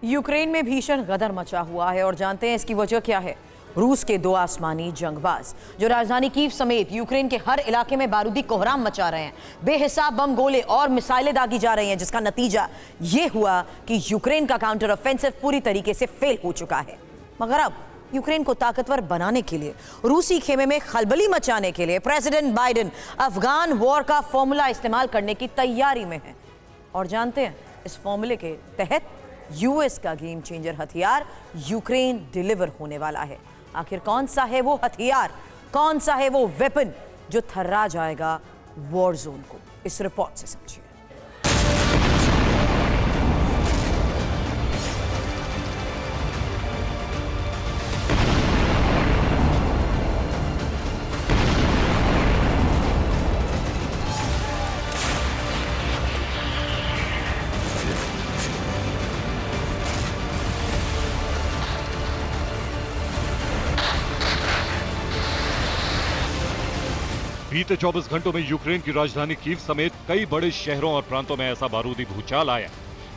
Ukraine में भीषण गदर मचा हुआ है और जानते हैं इसकी वजह क्या है। रूस के दो आसमानी जंगबाज जो राजधानी कीव समेत यूक्रेन के हर इलाके में बारूदी कोहराम मचा रहे हैं। बेहिसाब बम, गोले और मिसाइलें दागी जा रही हैं, जिसका नतीजा ये हुआ कि यूक्रेन का काउंटर ऑफेंसिव पूरी तरीके से फेल हो चुका है। मगर अब यूक्रेन को ताकतवर बनाने के लिए, रूसी खेमे में खलबली मचाने के लिए प्रेसिडेंट बाइडेन अफगान वॉर का फॉर्मूला इस्तेमाल करने की तैयारी में है। और जानते हैं इस फॉर्मूले के तहत यूएस का गेम चेंजर हथियार यूक्रेन डिलीवर होने वाला है। आखिर कौन सा है वो हथियार, कौन सा है वो वेपन जो थर्रा जाएगा वॉर जोन को, इस रिपोर्ट से समझिए। बीते 24 घंटों में यूक्रेन की राजधानी कीव समेत कई बड़े शहरों और प्रांतों में ऐसा बारूदी भूचाल आया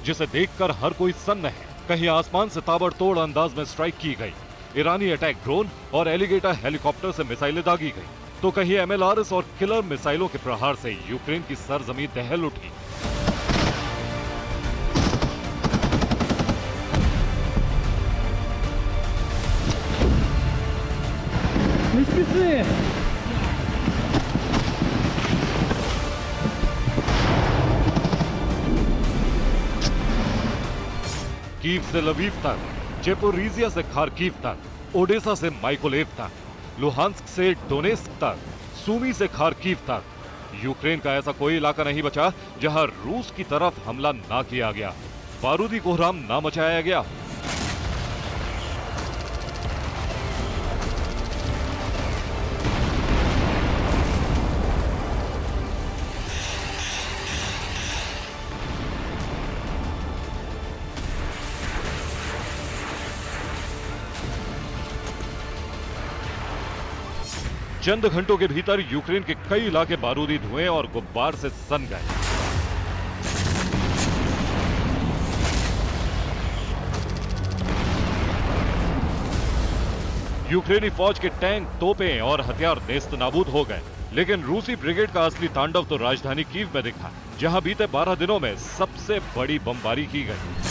जिसे देखकर हर कोई सन्न है। कहीं आसमान से ताबड़तोड़ अंदाज में स्ट्राइक की गई, ईरानी अटैक ड्रोन और एलिगेटर हेलीकॉप्टर से मिसाइलें दागी गई, तो कहीं MLRS और किलर मिसाइलों के प्रहार से यूक्रेन की सरजमीं दहल उठी। कीव से लवीव तक, जेपोरीजिया से खार्किव तक, ओडेसा से माइकोलेव तक, लुहांस्क से डोनेस्क तक, सूमी से खार्किव तक, यूक्रेन का ऐसा कोई इलाका नहीं बचा जहां रूस की तरफ हमला ना किया गया, बारूदी कोहराम ना मचाया गया। चंद घंटों के भीतर यूक्रेन के कई इलाके बारूदी धुएं और गुब्बार से सन गए। यूक्रेनी फौज के टैंक, तोपें और हथियार नेस्त नाबूद हो गए, लेकिन रूसी ब्रिगेड का असली तांडव तो राजधानी कीव में दिखा, जहां बीते 12 दिनों में सबसे बड़ी बमबारी की गई।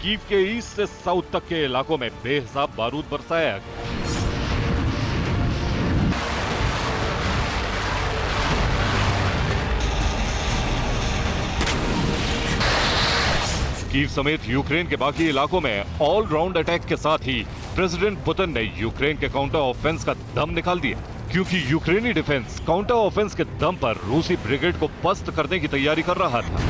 कीव के ईस्ट से साउथ तक के इलाकों में बेहिसाब बारूद बरसाया गया। कीव समेत यूक्रेन के बाकी इलाकों में ऑल राउंड अटैक के साथ ही प्रेसिडेंट पुतिन ने यूक्रेन के काउंटर ऑफेंस का दम निकाल दिया, क्योंकि यूक्रेनी डिफेंस काउंटर ऑफेंस के दम पर रूसी ब्रिगेड को पस्त करने की तैयारी कर रहा था।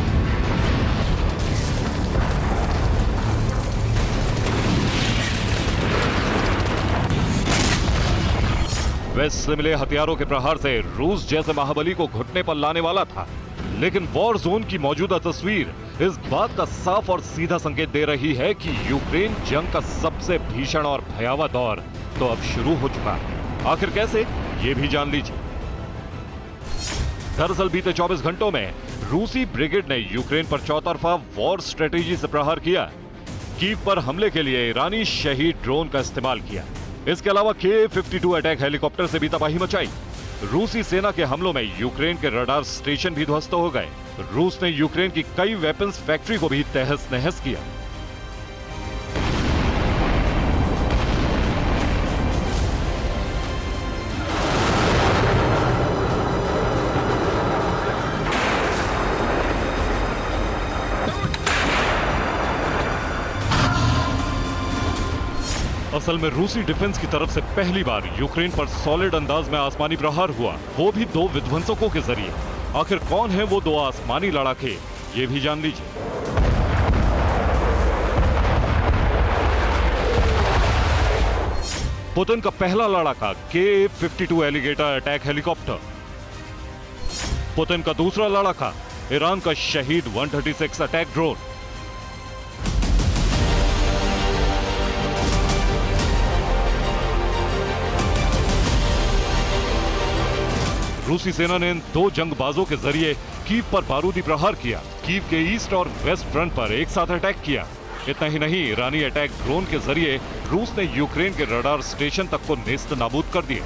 वेस्ट से मिले हथियारों के प्रहार से रूस जैसे महाबली को घुटने पर लाने वाला था, लेकिन वॉर जोन की मौजूदा तस्वीर इस बात का साफ और सीधा संकेत दे रही है कि यूक्रेन जंग का सबसे भीषण और भयावह दौर तो अब शुरू हो चुका है। आखिर कैसे, ये भी जान लीजिए। दरअसल बीते 24 घंटों में रूसी ब्रिगेड ने यूक्रेन पर चौतरफा वॉर स्ट्रेटेजी से प्रहार किया। कीव पर हमले के लिए ईरानी शहीद ड्रोन का इस्तेमाल किया। इसके अलावा Ka-52 अटैक हेलीकॉप्टर से भी तबाही मचाई। रूसी सेना के हमलों में यूक्रेन के रडार स्टेशन भी ध्वस्त हो गए। रूस ने यूक्रेन की कई वेपन्स फैक्ट्री को भी तहस नहस किया। असल में रूसी डिफेंस की तरफ से पहली बार यूक्रेन पर सॉलिड अंदाज में आसमानी प्रहार हुआ, वो भी 2 विध्वंसकों के जरिए। आखिर कौन है वो 2 आसमानी लड़ाके, ये भी जान लीजिए। पुतिन का पहला लड़ाका Ka-52 alligator attack helicopter. Putin का दूसरा लड़ाका ईरान का शहीद 136 अटैक ड्रोन। रूसी सेना ने इन 2 जंगबाजों के जरिए कीव पर बारूदी प्रहार किया। कीव के ईस्ट और वेस्ट फ्रंट पर एक साथ अटैक किया। इतना ही नहीं, ईरानी अटैक ड्रोन के जरिए रूस ने यूक्रेन के रडार स्टेशन तक को नेस्त नाबूद कर दिए।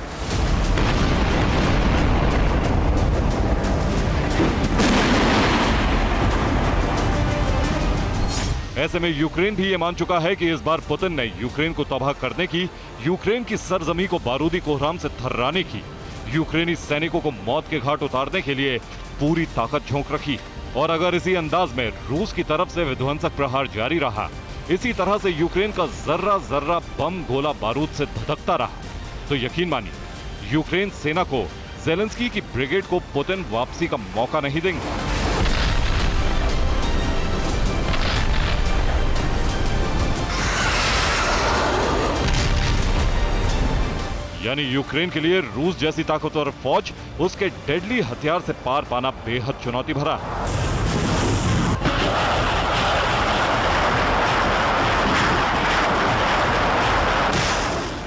ऐसे में यूक्रेन भी ये मान चुका है कि इस बार पुतिन ने यूक्रेन को तबाह करने की, यूक्रेन की सरजमी को बारूदी कोहराम से थर्राने की, यूक्रेनी सैनिकों को मौत के घाट उतारने के लिए पूरी ताकत झोंक रखी। और अगर इसी अंदाज में रूस की तरफ से विध्वंसक प्रहार जारी रहा, इसी तरह से यूक्रेन का जर्रा जर्रा बम गोला बारूद से धधकता रहा, तो यकीन मानिए यूक्रेन सेना को, ज़ेलेंस्की की ब्रिगेड को पुतिन वापसी का मौका नहीं देंगे। यानी यूक्रेन के लिए रूस जैसी ताकतवर फौज, उसके डेडली हथियार से पार पाना बेहद चुनौती भरा है।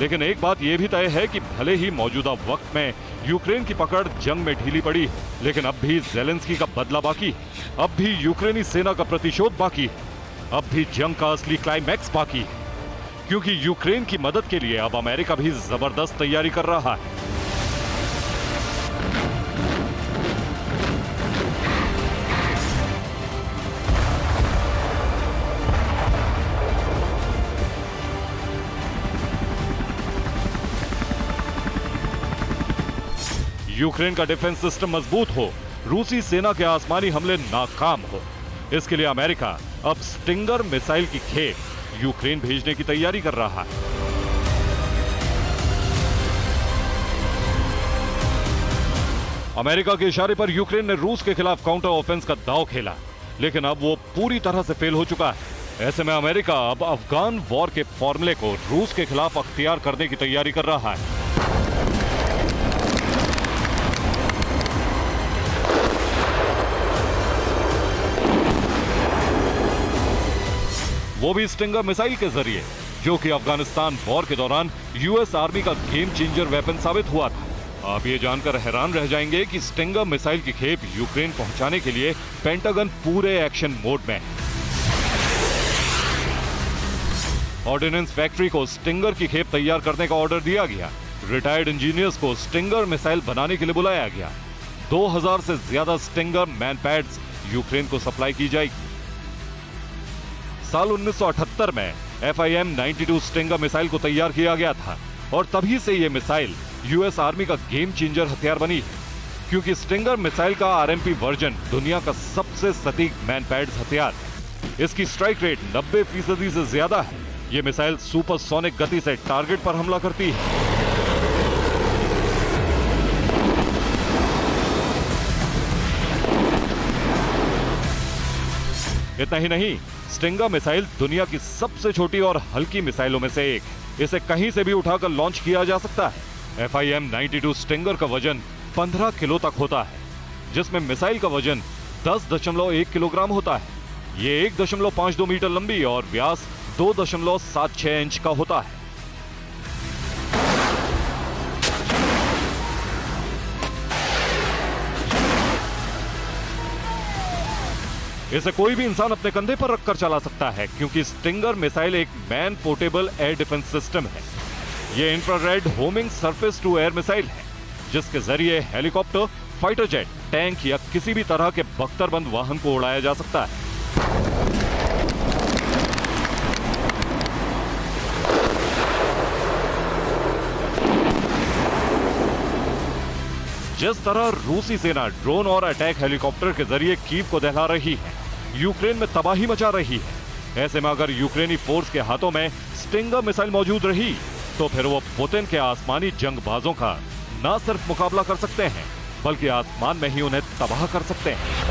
लेकिन एक बात यह भी तय है कि भले ही मौजूदा वक्त में यूक्रेन की पकड़ जंग में ढीली पड़ी, लेकिन अब भी ज़ेलेंस्की का बदला बाकी, अब भी यूक्रेनी सेना का प्रतिशोध बाकी, अब भी जंग का असली क्लाइमैक्स बाकी है। क्योंकि यूक्रेन की मदद के लिए अब अमेरिका भी जबरदस्त तैयारी कर रहा है। यूक्रेन का डिफेंस सिस्टम मजबूत हो, रूसी सेना के आसमानी हमले नाकाम हो, इसके लिए अमेरिका अब स्टिंगर मिसाइल की खेप यूक्रेन भेजने की तैयारी कर रहा है। अमेरिका के इशारे पर यूक्रेन ने रूस के खिलाफ काउंटर ऑफेंस का दांव खेला, लेकिन अब वो पूरी तरह से फेल हो चुका है। ऐसे में अमेरिका अब अफगान वॉर के फॉर्मूले को रूस के खिलाफ अख्तियार करने की तैयारी कर रहा है। वो भी स्टिंगर मिसाइल के जरिए, जो कि अफगानिस्तान वॉर के दौरान यूएस आर्मी का गेम चेंजर वेपन साबित हुआ था। आप ये जानकर हैरान रह जाएंगे कि स्टिंगर मिसाइल की खेप यूक्रेन पहुंचाने के लिए पेंटागन पूरे एक्शन मोड में है। ऑर्डिनेंस फैक्ट्री को स्टिंगर की खेप तैयार करने का ऑर्डर दिया गया। रिटायर्ड इंजीनियर्स को स्टिंगर मिसाइल बनाने के लिए बुलाया गया। 2000 से ज्यादा स्टिंगर मैनपैड्स यूक्रेन को सप्लाई की जाएगी। साल 1978 में FIM-92 स्टिंगर मिसाइल को तैयार किया गया था और तभी से यह मिसाइल यूएस आर्मी का गेम चेंजर हथियार बनी है, क्योंकि स्टिंगर मिसाइल का RMP वर्जन दुनिया का सबसे सटीक मैनपैड्स हथियार है। इसकी स्ट्राइक रेट 90% से ज्यादा है। यह मिसाइल सुपरसोनिक गति से टारगेट पर हमला करती है। इतना ही नहीं, स्टिंगर मिसाइल दुनिया की सबसे छोटी और हल्की मिसाइलों में से एक है। इसे कहीं से भी उठाकर लॉन्च किया जा सकता है। FIM-92 स्टिंगर का वजन 15 किलो तक होता है, जिसमें मिसाइल का वजन 10.1 किलोग्राम होता है। ये 1.52 मीटर लंबी और व्यास 2.76 इंच का होता है। इसे कोई भी इंसान अपने कंधे पर रखकर चला सकता है, क्योंकि स्टिंगर मिसाइल एक man portable air defence system है। यह infrared homing surface to air missile है, जिसके जरिए हेलीकॉप्टर, फाइटर जेट, टैंक या किसी भी तरह के बख्तरबंद वाहन को उड़ाया जा सकता है। जिस तरह रूसी सेना ड्रोन और अटैक हेलीकॉप्टर के जरिए कीव को दहला रही है, यूक्रेन में तबाही मचा रही है, ऐसे में अगर यूक्रेनी फोर्स के हाथों में स्टिंगर मिसाइल मौजूद रही, तो फिर वो पुतिन के आसमानी जंगबाजों का न सिर्फ मुकाबला कर सकते हैं, बल्कि आसमान में ही उन्हें तबाह कर सकते हैं।